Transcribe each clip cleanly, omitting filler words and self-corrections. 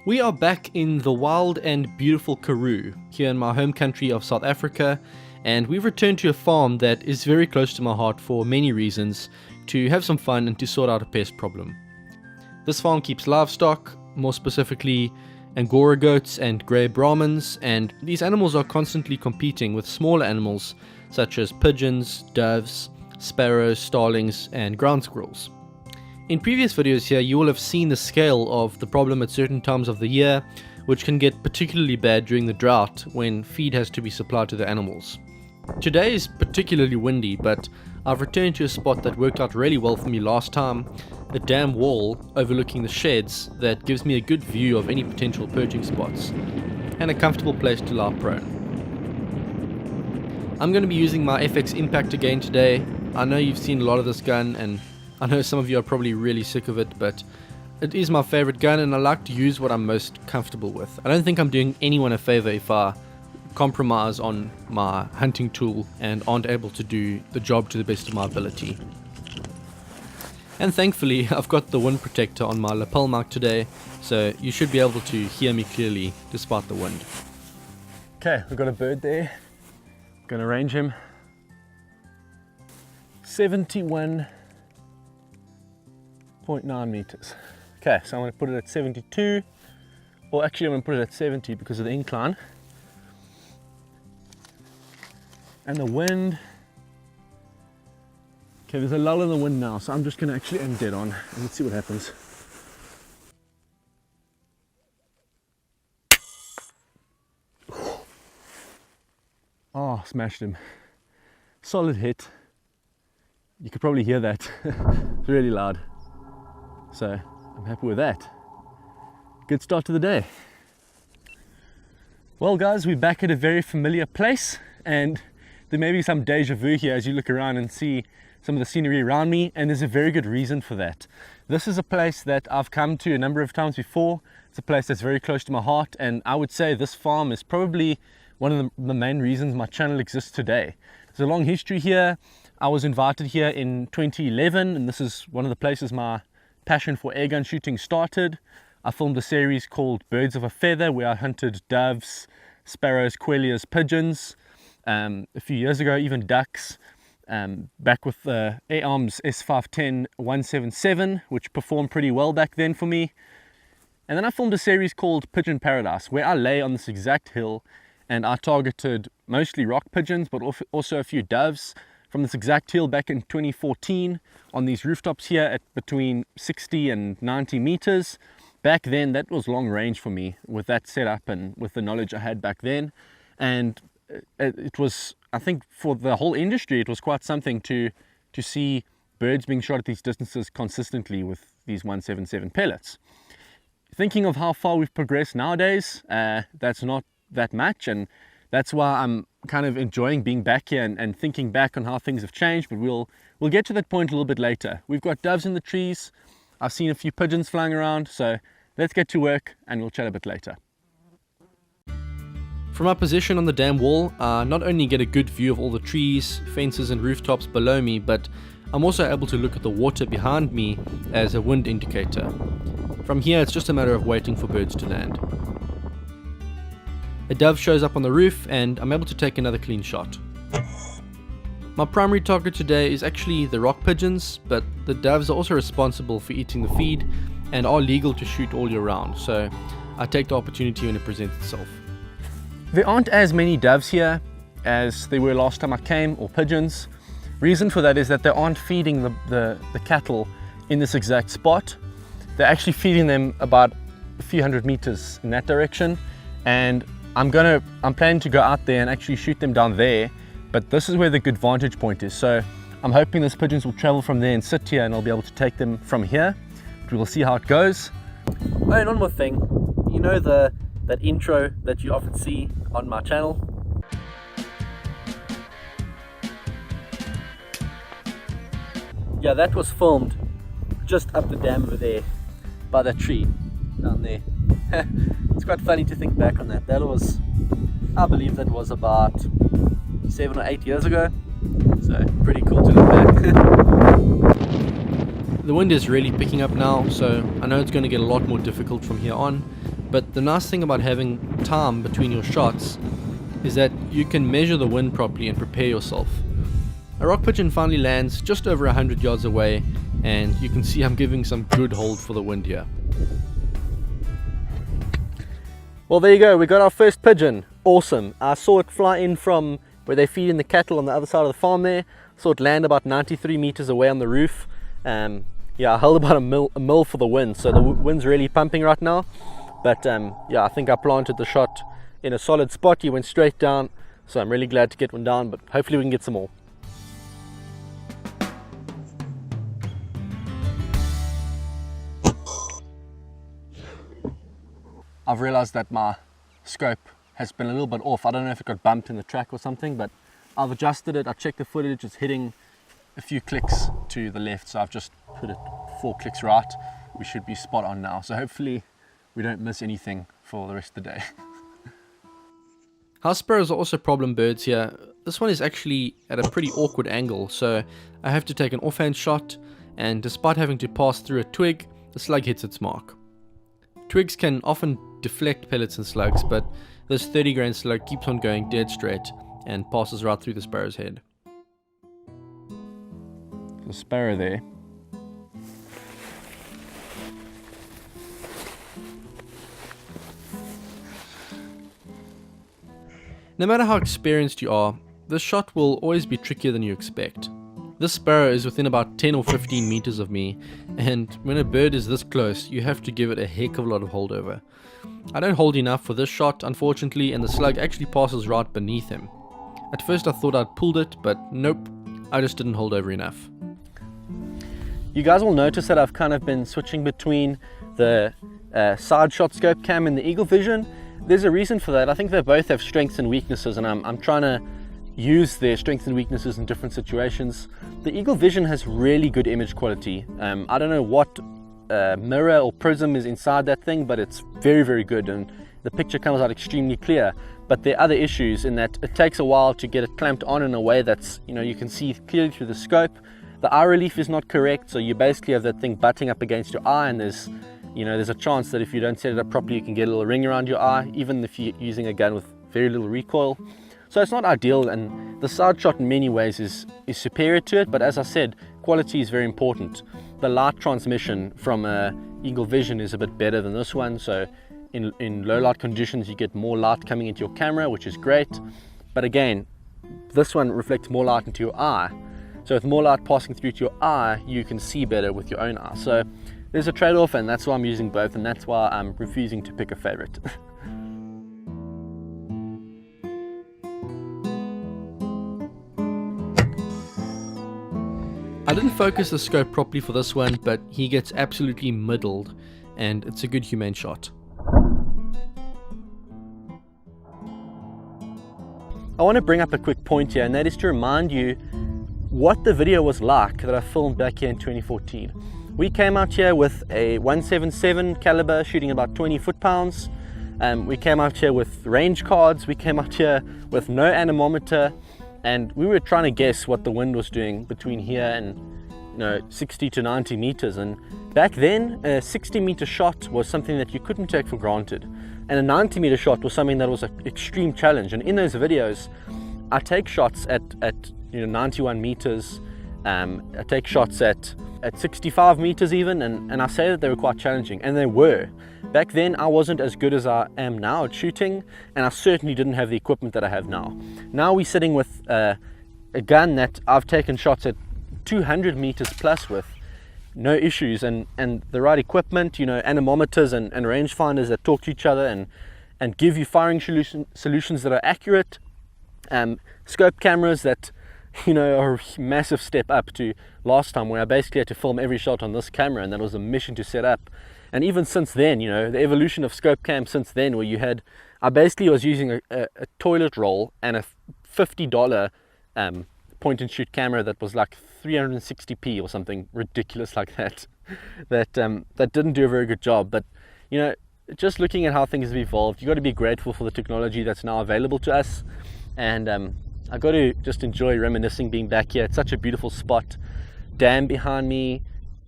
We are back in the wild and beautiful Karoo, here in my home country of South Africa, and we've returned to a farm that is very close to my heart for many reasons, to have some fun and to sort out a pest problem. This farm keeps livestock, more specifically Angora goats and grey Brahmins, and these animals are constantly competing with smaller animals such as pigeons, doves, sparrows, starlings, and ground squirrels. In previous videos here, you will have seen the scale of the problem at certain times of the year, which can get particularly bad during the drought when feed has to be supplied to the animals. Today is particularly windy, but I've returned to a spot that worked out really well for me last time, a dam wall overlooking the sheds that gives me a good view of any potential perching spots, and a comfortable place to lie prone. I'm going to be using my FX Impact again today. I know you've seen a lot of this gun, and I know some of you are probably really sick of it, but it is my favorite gun and I like to use what I'm most comfortable with. I don't think I'm doing anyone a favor if I compromise on my hunting tool and aren't able to do the job to the best of my ability. And thankfully I've got the wind protector on my lapel mic today, so you should be able to hear me clearly despite the wind. Okay, we've got a bird there. Gonna range him. 71.9 meters. Okay, so I'm going to put it at 72, or actually I'm going to put it at 70 because of the incline. And the wind, okay, there's a lull in the wind now, so I'm just going to actually aim dead on and let's see what happens. Oh, smashed him. Solid hit. You could probably hear that. It's really loud. So I'm happy with that. Good start to the day. Well guys, we're back at a very familiar place, and there may be some deja vu here as you look around and see some of the scenery around me, and there's a very good reason for that. This is a place that I've come to a number of times before. It's a place that's very close to my heart, and I would say this farm is probably one of the main reasons my channel exists today. There's a long history here. I was invited here in 2011, and this is one of the places my passion for airgun shooting started. I filmed a series called Birds of a Feather where I hunted doves, sparrows, quellias, pigeons. A few years ago, even ducks. Back with the A-Arms S510 177, which performed pretty well back then for me. And then I filmed a series called Pigeon Paradise where I lay on this exact hill and I targeted mostly rock pigeons, but also a few doves from this exact hill back in 2014 on these rooftops here at between 60 and 90 meters. Back then, that was long range for me with that setup and with the knowledge I had back then. And it was, I think for the whole industry, it was quite something to see birds being shot at these distances consistently with these 177 pellets. Thinking of how far we've progressed nowadays, that's not that much, and that's why I'm kind of enjoying being back here and thinking back on how things have changed, but we'll get to that point a little bit later. We've got doves in the trees. I've seen a few pigeons flying around, so let's get to work and we'll chat a bit later. From our position on the dam wall, I not only get a good view of all the trees, fences and rooftops below me, but I'm also able to look at the water behind me as a wind indicator. From here, it's just a matter of waiting for birds to land. A dove shows up on the roof and I'm able to take another clean shot. My primary target today is actually the rock pigeons, but the doves are also responsible for eating the feed and are legal to shoot all year round, so I take the opportunity when it presents itself. There aren't as many doves here as there were last time I came, or pigeons. Reason for that is that they aren't feeding the cattle in this exact spot. They're actually feeding them about a few hundred meters in that direction, and I'm planning to go out there and actually shoot them down there, but this is where the good vantage point is. So I'm hoping these pigeons will travel from there and sit here and I'll be able to take them from here. But we'll see how it goes. Oh, and one more thing. You know that intro that you often see on my channel? Yeah, that was filmed just up the dam over there by that tree down there. It's quite funny to think back on that. That was, I believe that was about 7 or 8 years ago. So pretty cool to look back. The wind is really picking up now, so I know it's going to get a lot more difficult from here on. But the nice thing about having time between your shots is that you can measure the wind properly and prepare yourself. A rock pigeon finally lands just over 100 yards away, and you can see I'm giving some good hold for the wind here. Well, there you go, we got our first pigeon. Awesome. I saw it fly in from where they feed in the cattle on the other side of the farm there. Saw it land about 93 meters away on the roof. Yeah, I held about a mil for the wind, so the wind's really pumping right now. But yeah, I think I planted the shot in a solid spot. He went straight down, so I'm really glad to get one down, but hopefully we can get some more. I've realized that my scope has been a little bit off. I don't know if it got bumped in the track or something, but I've adjusted it. I checked the footage, it's hitting a few clicks to the left, so I've just put it 4 clicks right. We should be spot on now, so hopefully we don't miss anything for the rest of the day. House sparrows are also problem birds here. This one is actually at a pretty awkward angle, so I have to take an offhand shot, and despite having to pass through a twig, the slug hits its mark. Twigs can often deflect pellets and slugs, but this 30 grain slug keeps on going dead straight and passes right through the sparrow's head. The sparrow there. No matter how experienced you are, this shot will always be trickier than you expect. This sparrow is within about 10 or 15 meters of me, and when a bird is this close, you have to give it a heck of a lot of holdover. I don't hold enough for this shot, unfortunately, and the slug actually passes right beneath him. At first I thought I'd pulled it, but nope, I just didn't hold over enough. You guys will notice that I've kind of been switching between the side shot scope cam and the Eagle Vision. There's a reason for that. I think they both have strengths and weaknesses, and I'm trying to use their strengths and weaknesses in different situations. The Eagle Vision has really good image quality. I don't know what mirror or prism is inside that thing, but it's very, very good, and the picture comes out extremely clear. But there are other issues in that it takes a while to get it clamped on in a way that's, you can see clearly through the scope. The eye relief is not correct, so you basically have that thing butting up against your eye, and there's a chance that if you don't set it up properly, you can get a little ring around your eye, even if you're using a gun with very little recoil. So it's not ideal, and the side shot in many ways is superior to it, but as I said, quality is very important. The light transmission from Eagle Vision is a bit better than this one, so in low light conditions you get more light coming into your camera, which is great. But again, this one reflects more light into your eye. So with more light passing through to your eye, you can see better with your own eye. So there's a trade-off, and that's why I'm using both, and that's why I'm refusing to pick a favorite. I didn't focus the scope properly for this one, but he gets absolutely middled, and it's a good humane shot. I want to bring up a quick point here, and that is to remind you what the video was like that I filmed back here in 2014. We came out here with a 177 caliber shooting about 20 foot-pounds. We came out here with range cards. We came out here with no anemometer, and we were trying to guess what the wind was doing between here and 60 to 90 meters. And back then, a 60-meter shot was something that you couldn't take for granted, and a 90-meter shot was something that was an extreme challenge. And in those videos, I take shots at 91 meters. I take shots at 65 meters even, and I say that they were quite challenging, and they were. Back then I wasn't as good as I am now at shooting, and I certainly didn't have the equipment that I have now. Now we're sitting with a gun that I've taken shots at 200 meters plus with no issues, and the right equipment, anemometers and rangefinders that talk to each other and give you firing solutions that are accurate, scope cameras that are a massive step up to last time, where I basically had to film every shot on this camera, and that was a mission to set up. And even since then, the evolution of scope cam since then, where I basically was using a toilet roll and a $50 point and shoot camera that was like 360p or something ridiculous like that, that didn't do a very good job. But just looking at how things have evolved, you got to be grateful for the technology that's now available to us. And I got to just enjoy reminiscing being back here. It's such a beautiful spot. Dam behind me,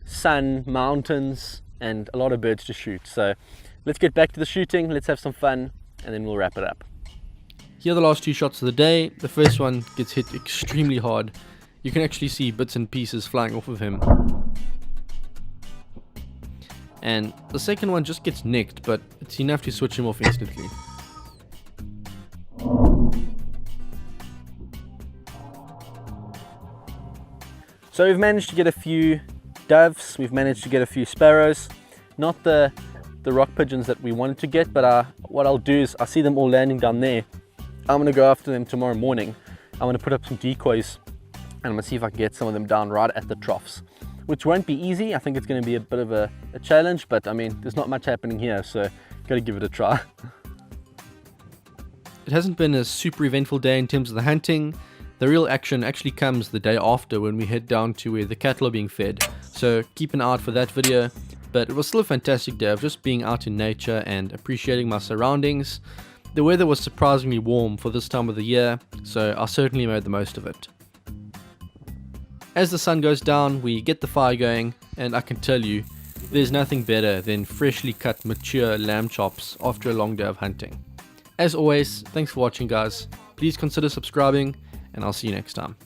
sun, mountains, and a lot of birds to shoot. So let's get back to the shooting, let's have some fun, and then we'll wrap it up. Here are the last 2 shots of the day. The first one gets hit extremely hard. You can actually see bits and pieces flying off of him. And the second one just gets nicked, but it's enough to switch him off instantly. So we've managed to get a few doves, we've managed to get a few sparrows, not the rock pigeons that we wanted to get, but what I'll do is I see them all landing down there. I'm going to go after them tomorrow morning. I'm going to put up some decoys and I'm going to see if I can get some of them down right at the troughs, which won't be easy. I think it's going to be a bit of a challenge, but I mean, there's not much happening here, so got to give it a try. It hasn't been a super eventful day in terms of the hunting. The real action actually comes the day after when we head down to where the cattle are being fed, so keep an eye out for that video. But it was still a fantastic day of just being out in nature and appreciating my surroundings. The weather was surprisingly warm for this time of the year, so I certainly made the most of it. As the sun goes down, we get the fire going, and I can tell you, there's nothing better than freshly cut mature lamb chops after a long day of hunting. As always, thanks for watching guys. Please consider subscribing, and I'll see you next time.